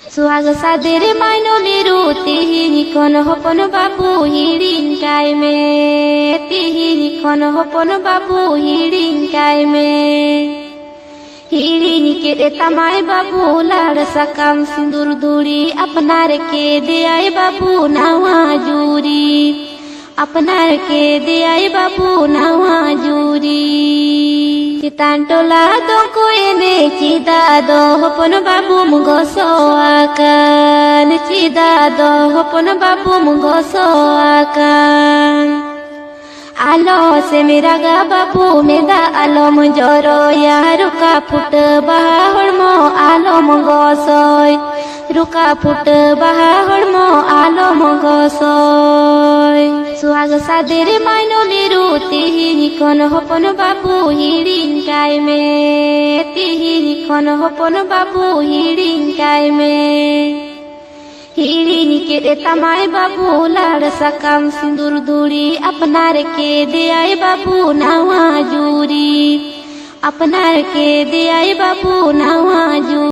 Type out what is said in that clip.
सुहाग सादेर मायनो निरु तिहिनी कोन होपन बाबू हिडिन काय में तिहिनी कोन होपन बाबू हिडिन काय में हिडिन के रे तमाय बाबू लाड़ सकाम सिंदूर दूरी अपनार के दे आए बाबू नावा जूरी अपनार के दे आए बाबू नावा जूरी चितान टोला दो कोएने चिदा दो होपन बाबू मुगो सोआकान चिदा दो होपन बाबू मुगो सोआकान आलो से मेरा गा बाबू मेदा आलो मुजोरो या रुका फुट बाहर मो आलो मुगो सोय रुका फुट बाहर मो आलो मुगो सोय सुहाग सादेर मायनो निरु तिहिनी कोन होपन बाबू हिडिन काय में तिहिनी कोन होपन बाबू हिडिन काय में हिडिन के रे तमाय बाबू लाड़ सकाम सिंदूर दूरी अपनार के दे आए बाबू नावा जूरी अपनार के दे आए बाबू नावा जूरी।